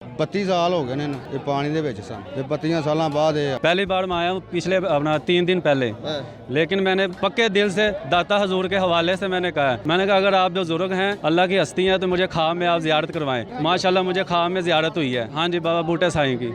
32 साल हो गए ने ये पानी दे विच सन ते 32 सालां बाद ये पहली बार मैं आया हूँ पिछले अपना 3 दिन पहले, लेकिन मैंने पक्के दिल से दाता हजूर के हवाले से मैंने कहा अगर आप जो बुजुर्ग हैं अल्लाह की हस्ती हैं तो मुझे ख्वाब में आप ज़ियारत करवाएं। माशाल्लाह मुझे ख्वाब में ज़ियारत हुई है। हाँ जी, बाबा बूटे साईं की।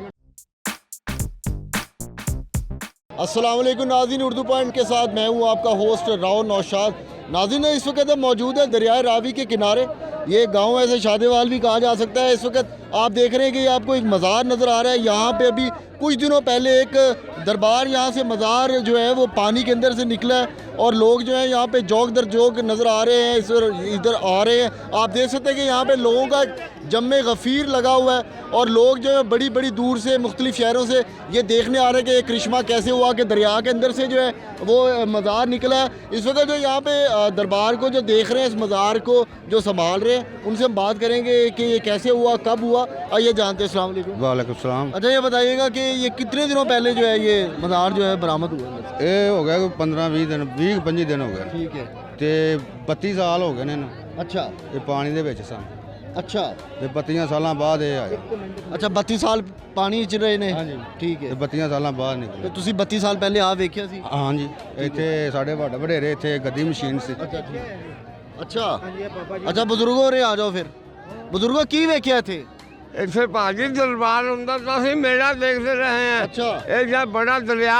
अस्सलाम वालेकुम नाज़रीन, उर्दू पॉइंट के साथ मैं हूँ आपका होस्ट राव नौशाद। नाज़रीन इस वक्त हम मौजूद है दरियाए रावी के किनारे। ये गांव ऐसे शादेवाल भी कहा जा सकता है। इस वक्त आप देख रहे हैं कि आपको एक मज़ार नज़र आ रहा है। यहाँ पे अभी कुछ दिनों पहले एक दरबार यहाँ से मज़ार जो है वो पानी के अंदर से निकला है और लोग जो है यहाँ पे जोक दर जोक नज़र आ रहे हैं, इधर आ रहे हैं। आप देख सकते हैं कि यहाँ पे लोगों का जम्मे गफ़ीर लगा हुआ है और लोग जो है बड़ी बड़ी दूर से मुख्तलिफ़ शहरों से ये देखने आ रहे हैं कि ये करिश्मा कैसे हुआ कि दरिया के अंदर से जो है वो मज़ार निकला है। इस वक्त जो यहाँ पे दरबार को जो देख रहे हैं, इस मज़ार को जो संभाल रहे हैं, उनसे हम बात करेंगे कि ये कैसे हुआ, कब हुआ। आइए जानते हैं। अस्सलाम वालेकुम। वालेकुम सलाम। अच्छा ये बताइएगा कि ये कितने दिनों पहले जो है ये मज़ार जो है बरामद हुआ? ये हो गया 15-20 दिन 20-25 दिन हो गए ठीक है। ते 32 साल हो गए ने अच्छा ये पानी दे विच सन अच्छा ते 32 सालां बाद ये आए अच्छा 32 ਸਾਲ ਪਾਣੀ ਚ ਰਹੇ ਨੇ। ਹਾਂਜੀ। ਠੀਕ ਤੇ ਹੈ। 32 ਸਾਲਾਂ ਬਾਅਦ ਤੇ ਨਿਕਲੇ। ਤੁਸੀਂ 32 ਸਾਲ ਪਹਿਲੇ ਆ ਵੇਖਿਆ ਸੀ? ਹਾਂਜੀ, ਇੱਥੇ ਸਾਡੇ ਵੱਡੇ ਵਡੇਰੇ ਇੱਥੇ ਗੱਦੀ ਮਸ਼ੀਨ ਸੀ। ਅੱਛਾ ਠੀਕ। ਅੱਛਾ ਬਜ਼ੁਰਗੋ ਰੇ ਆ ਜਾਓ ਫਿਰ। ਬਜ਼ੁਰਗੋ ਕੀ ਵੇਖਿਆ ਇੱਥੇ? ਇੱਥੇ ਭਾਜੀ ਦਰਬਾਰ ਹੁੰਦਾ ਤਾਂ ਅਸੀਂ ਮੇਲਾ ਦੇਖਦੇ ਰਹੇ ਹਾਂ। ਅੱਛਾ। ਇਹ ਜਦ ਬੜਾ ਦਰਿਆ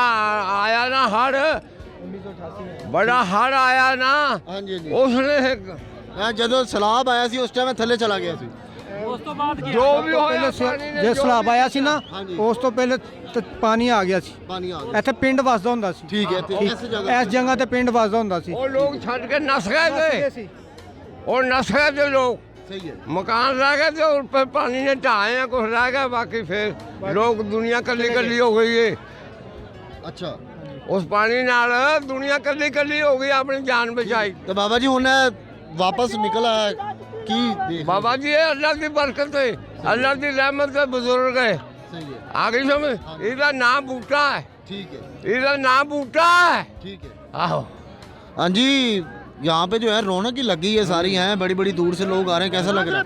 ਆਇਆ ਨਾ ਹੜ, ਬੜਾ ਹੜ ਆਇਆ ਨਾ, ਹਾਂਜੀ ਹਾਂਜੀ। ਉਸਨੇ ਮੈਂ ਜਦੋਂ ਸਲਾਬ ਆਇਆ ਸੀ ਉਸ ਟਾਈਮ ਮੈਂ ਥੱਲੇ ਚਲਾ ਗਿਆ ਸੀ। ਜੋ ਵੀ ਹੋਇਆ ਪਾਣੀ ਨੇ ਜੇ ਸਲਾਬ ਆਇਆ ਸੀ ਨਾ ਹਾਂਜੀ। ਉਸ ਤੋਂ ਪਹਿਲੇ ਪਾਣੀ ਆ ਗਿਆ ਸੀ। ਪਾਣੀ ਆ ਗਿਆ। ਇੱਥੇ ਪਿੰਡ ਵਸਦਾ ਹੁੰਦਾ ਸੀ। ਠੀਕ ਹੈ। ਤੇ ਇਸ ਜਗ੍ਹਾ ਇਸ ਜਗ੍ਹਾ ਤੇ ਪਿੰਡ ਵਸਦਾ ਹੁੰਦਾ ਸੀ। ਉਹ ਲੋਕ ਛੱਡ ਕੇ ਨਸ ਗਏ ਤੇ ਉਹ ਨਸ ਗਏ ਤੇ ਲੋਕ ਸਹੀ ਹੈ। ਮਕਾਨ ਰਹਿ ਗਏ ਤੇ ਉੱਪਰ ਪਾਣੀ ਨੇ ਢਾਏ ਆ, ਕੁਛ ਰਹਿ ਗਿਆ, ਬਾਕੀ ਫਿਰ ਲੋਕ ਦੁਨੀਆ ਕੱਲੀ ਕੱਲੀ ਹੋ ਗਈ ਏ। ਅੱਛਾ ਉਸ ਪਾਣੀ ਨਾਲ ਦੁਨੀਆ ਕੱਲੀ ਕੱਲੀ ਹੋ ਗਈ, ਆਪਣੀ ਜਾਨ ਬਚਾਈ। ਤੇ ਬਾਬਾ ਜੀ ਹੁਣ ਵਾਪਸ ਨਿਕਲ ਆਇਆ ਕੀ ਦੇਖ? ਬਾਬਾ ਜੀ ਇਹ ਅੱਲਾ ਦੀ ਬਰਕਤ ਹੈ, ਅੱਲਾ ਦੀ ਰਹਿਮਤ ਹੈ, ਬਜ਼ੁਰਗ ਹੈ। ਸਹੀ ਹੈ। ਆ ਗਈ ਸਮਝ? ਇਹਦਾ ਨਾਮ ਬੂਟਾ ਹੈ, ठीक है। ਇਹਦਾ ਨਾਮ ਬੂਟਾ ਹੈ। ठीक है। ਆਹੋ हाँ जी, यहाँ पे जो है रौनक ही लगी है सारी हैं, बड़ी बड़ी दूर से लोग आ रहे हैं। कैसा लग रहा है?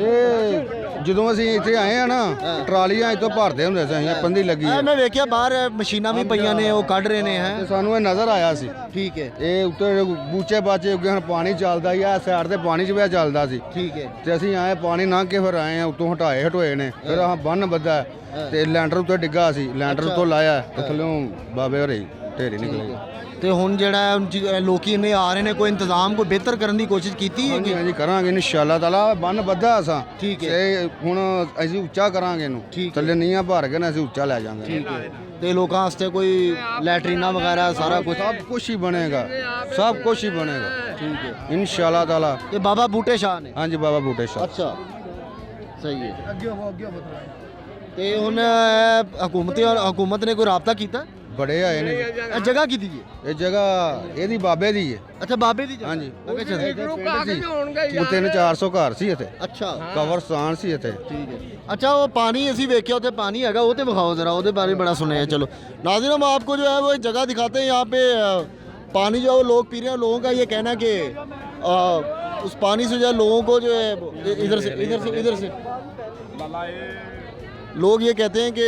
ਇਹ ਜਦੋਂ ਅਸੀਂ ਇੱਥੇ ਆਏ ਆ ਨਾ ਟਰਾਲੀਆਂ ਇੱਥੋਂ ਭਰਦੇ ਹੁੰਦੇ ਸੀ ਅਸੀਂ ਪੰਦੀ ਲੱਗੀ ਹੈ। मैं वेख्या बाहर मशीना भी पईयां ने, वो कढ़ रहे ने हैं। ਤੇ ਸਾਨੂੰ ਇਹ ਨਜ਼ਰ ਆਇਆ ਸੀ। ठीक है। ਇਹ ਉੱਤੇ ਬੂਚੇ ਬਾਚੇ ਉੱਗੇ ਹੁਣ ਪਾਣੀ ਚੱਲਦਾ ਹੀ ਆ, ਸਾਈਡ ਤੇ ਪਾਣੀ 'ਚ ਵੀ ਚੱਲਦਾ ਸੀ। ठीक है। ਤੇ ਅਸੀਂ ਆਏ ਪਾਣੀ ਲੰਘ ਕੇ ਫਿਰ ਆਏ ਆ, ਉੱਤੋਂ ਹਟੋਏ ਨੇ, ਫਿਰ ਆਹ ਬੰਨ ਬੱਧਾ ਤੇ ਲੈਂਟਰ ਉੱਤੇ ਡਿੱਗਾ ਸੀ, ਲੈਂਟਰ ਉੱਤੋਂ ਲਾਇਆ ਤੇ ਥੱਲੋਂ ਬਾਬੇ ਹੋਰੇ ਢੇਰੀ ਨਿਕਲੇ। ਤੇ ਹੁਣ ਜਿਹੜਾ ਲੋਕੀ ਨੇ ਆ ਰਹੇ ਨੇ, ਕੋਈ ਇੰਤਜ਼ਾਮ ਕੋਈ ਬਿਹਤਰ ਕਰਨ ਦੀ ਕੋਸ਼ਿਸ਼ ਕੀਤੀ ਹੈ? ਹਾਂਜੀ ਹਾਂਜੀ ਕਰਾਂਗੇ ਇਨਸ਼ਾਅੱਲਾ ਤਾਲਾ। ਬੰਨ ਬੱਧਾ ਅਸਾਂ ਠੀਕ ਹੈ। ਤੇ ਹੁਣ ਅਸੀਂ ਉੱਚਾ ਕਰਾਂਗੇ ਇਹਨੂੰ, ਠੀਕ ਹੈ। ਥੱਲੇ ਨੀਆਂ ਭਰ ਕੇ ਨਾ ਅਸੀਂ ਉੱਚਾ ਲੈ ਜਾਵਾਂਗੇ। ਠੀਕ ਹੈ। ਤੇ ਲੋਕਾਂ ਵਾਸਤੇ ਕੋਈ ਲੈਟਰੀਨਾ ਵਗੈਰਾ ਸਾਰਾ ਕੁਝ? सब कुछ ही बनेगा, सब कुछ ही बनेगा। ठीक है। इंशाल्लाह ताला। ਤੇ ਬਾਬਾ ਬੂਟੇ ਸ਼ਾਹ ਨੇ? हाँ जी बाबा बूटे शाह। ਅੱਛਾ ਸਹੀ ਹੈ। ਤੇ ਹੁਣ ਹਕੂਮਤ ਨੇ ਕੋਈ ਰਾਬਤਾ ਕੀਤਾ? बड़े आए ने। ਇਹ ਜਗ੍ਹਾ ਕਿਹਦੀ ਹੈ? ये जगह ਇਹਦੀ ਬਾਬੇ ਦੀ ਹੈ। ਅੱਛਾ ਬਾਬੇ ਦੀ ਜਗ੍ਹਾ? ਹਾਂਜੀ। ਅੱਛਾ ਗਰੁੱਪ ਆ ਕੇ ਹੋਣਗੇ ਉਹ 300-400 ਘਰ ਸੀ ਇੱਥੇ, ਅੱਛਾ ਕਬਰਸਤਾਨ ਸੀ ਇੱਥੇ। ਠੀਕ ਹੈ। अच्छा वो पानी ਅਸੀਂ ਵੇਖਿਆ ਉੱਥੇ ਪਾਣੀ ਹੈਗਾ, ਉਹ ਤੇ ਵਿਖਾਓ ਜ਼ਰਾ, ਉਹਦੇ ਬਾਰੇ बड़ा सुने हैं। चलो नाज़रीन, हम आपको जो है वो एक जगह दिखाते हैं। यहाँ पे पानी जो है वो लोग पी रहे हैं। लोगों का ये कहना कि उस पानी से जो है लोगों को जो है इधर से लोग ये कहते हैं कि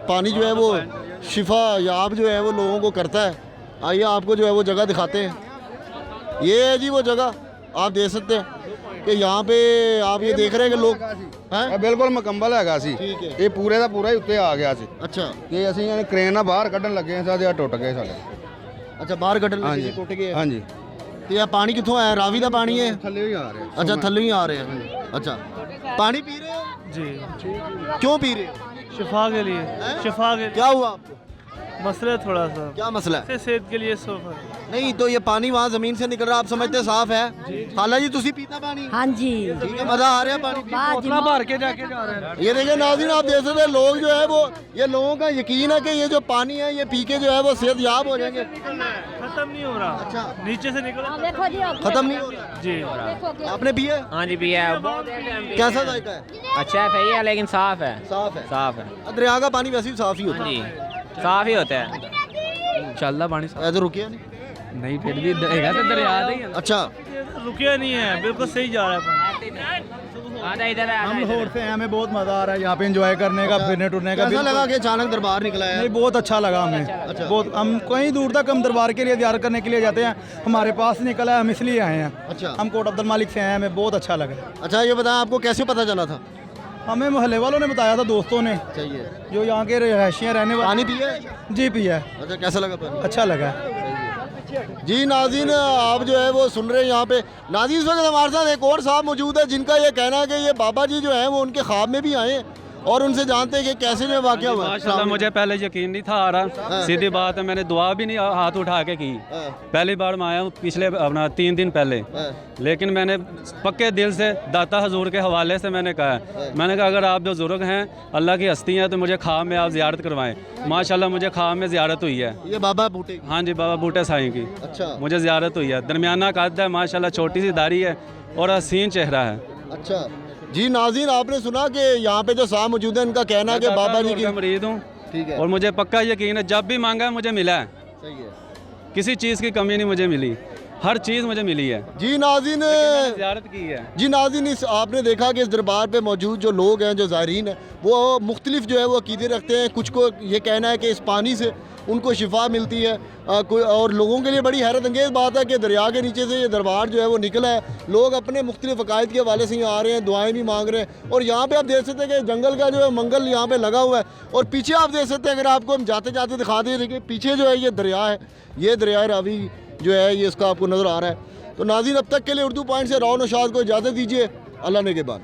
पानी जो है वो शिफा याब जो है वो लोगों को करता है। आइए आपको जो है वो जगह दिखाते हैं। ये है जी वो जगह, आप देख सकते हैं कि यहाँ पे आप ये देख रहे हैं कि लोग हैं। ਇਹ ਬਿਲਕੁਲ ਮੁਕੰਮਲ ਹੈਗਾ ਸੀ। ਠੀਕ ਹੈ। ਇਹ ਪੂਰੇ ਦਾ ਪੂਰਾ ਹੀ ਉੱਤੇ ਆ ਗਿਆ ਸੀ अच्छा ਤੇ ਅਸੀਂ ਇਹਨੂੰ ਕ੍ਰੇਨ ਨਾਲ ਬਾਹਰ ਕੱਢਣ ਲੱਗੇ ਹਾਂ, ਸਾਡੇ ਆ ਟੁੱਟ ਗਏ ਸਾਡੇ। अच्छा बाहर कटन लगे ਹਾਂਜੀ जी, टूट गए। ਹਾਂਜੀ तो यह पानी कितों आया? रावी का पानी है? ਥੱਲੇ ਹੀ ਆ ਰਿਹਾ। अच्छा थल्ले ही आ रहे हैं। अच्छा पानी पी रहे हो? जी, क्यों पी रहे हो? शिफा के लिए। हैं? शिफा के क्या हुआ आपको? मसला थोड़ा सा क्या मसला है? सेहत के लिए सोफा। नहीं तो ये पानी वहाँ जमीन से निकल रहा, आप समझते हैं साफ है? खाला जी तुसी पीता पानी? हाँ जी। ठीक है, मजा आ रहा है पानी पीने? वाह जी, भर के जाके जा रहे हैं। ये देखिए नाज़रीन, आप देख सकते हैं लोग जो है वो, ये लोगों का यकीन है कि ये जो पानी है ये पी के जो है वो सेहत याब हो जाएंगे। खत्म नहीं हो रहा। अच्छा नीचे से निकल। देखो जी, खत्म नहीं हो रहा? जी, आपने पिया? हाँ जी पिया है। कैसा जायका है? अच्छा है ये, लेकिन साफ है। साफ है। साफ है दरिया का पानी वैसे भी साफ ही होता हाँ है। जी, साफ ही होता है। चलता पानी ऐसे रुकिया नहीं? नहीं, फिर भी हैगा तो दरिया ही है। अच्छा रुकिया नहीं है, बिल्कुल सही जा रहा है पानी। आजा इधर है, हम लाहौर से हैं, हमें बहुत मज़ा आ रहा है यहाँ पे एंजॉय करने का, फिरने टुरने का। कैसा लगा कि अचानक दरबार निकला है? नहीं, बहुत अच्छा लगा हमें। बहुत, हम कहीं दूर तक हम दरबार के लिए ज़ियारत करने के लिए जाते हैं, हमारे पास निकला है, हम इसलिए आए हैं। अच्छा। हम कोट अब्दुल मालिक से आए हैं, हमें बहुत अच्छा लगा। अच्छा ये बताएं, आपको कैसे पता चला था? हमें मोहल्ले वालों ने बताया था, दोस्तों ने, चाहिए जो यहाँ के रहायशियाँ रहने वाले। पानी पिया? जी पिया। अच्छा, कैसा लगा पानी? अच्छा लगा। जी नाज़रीन, आप जो है वो सुन रहे हैं यहाँ पे। नाज़रीन, इस वक्त हमारे साथ एक और साहब मौजूद है जिनका ये कहना है कि ये बाबा जी जो है वो उनके ख्वाब में भी आए हैं और उनसे जानते हैं कि कैसे जो वाक़या हुआ। माशाल्लाह मुझे पहले यकीन नहीं था आ रहा, सीधी बात है, मैंने दुआ भी नहीं हाथ उठा के की। पहली बार मैं आया हूँ पिछले अपना 3 दिन पहले, लेकिन मैंने पक्के दिल से दाता हजूर के हवाले से मैंने कहा अगर आप जो बुजुर्ग हैं, अल्लाह की हस्ती हैं, तो मुझे ख्वाब में आप ज़ियारत करवाएं। माशाल्लाह मुझे ख्वाब में ज़ियारत हुई है। ये बाबा बूटे? हाँ जी, बाबा बूटे साईं की। अच्छा। मुझे ज़ियारत हुई है। दरमियाना कद है माशाल्लाह, छोटी सी दाढ़ी है और हसीन चेहरा है। अच्छा जी नाज़रीन, आपने सुना कि यहाँ पे जो साहब मौजूद है उनका कहना है कि बाबा जी की मरीद हूँ। ठीक है। और मुझे पक्का यकीन है, जब भी मांगा है मुझे मिला है। सही है। किसी चीज़ की कमी नहीं मुझे मिली, हर चीज़ मुझे मिली है। जी नाज़रीन, ज़ियारत की है। जी नाज़रीन, इस आपने देखा कि इस दरबार पे मौजूद जो लोग हैं, जो ज़ायरीन हैं, वो मुख्तलिफ जो है वो अकीदे रखते हैं। कुछ को ये कहना है कि इस पानी से उनको शिफा मिलती है, कोई और लोगों के लिए बड़ी हैरत अंगेज़ बात है कि दरिया के नीचे से ये दरबार जो है वो निकला है। लोग अपने मुख्तलिफ अकायद के हवाले से यहाँ आ रहे हैं, दुआएं भी मांग रहे हैं। और यहाँ पे आप देख सकते हैं कि जंगल का जो है मंगल यहाँ पे लगा हुआ है। और पीछे आप देख सकते हैं, अगर आपको हम जाते जाते दिखा दें, देखिए पीछे जो है ये दरिया है, ये दरिया रावी जो है ये इसका आपको नज़र आ रहा है। तो नाज़रीन, अब तक के लिए उर्दू पॉइंट से राव नौशाद को इजाज़त दीजिए। अल्लाह ने के बाद।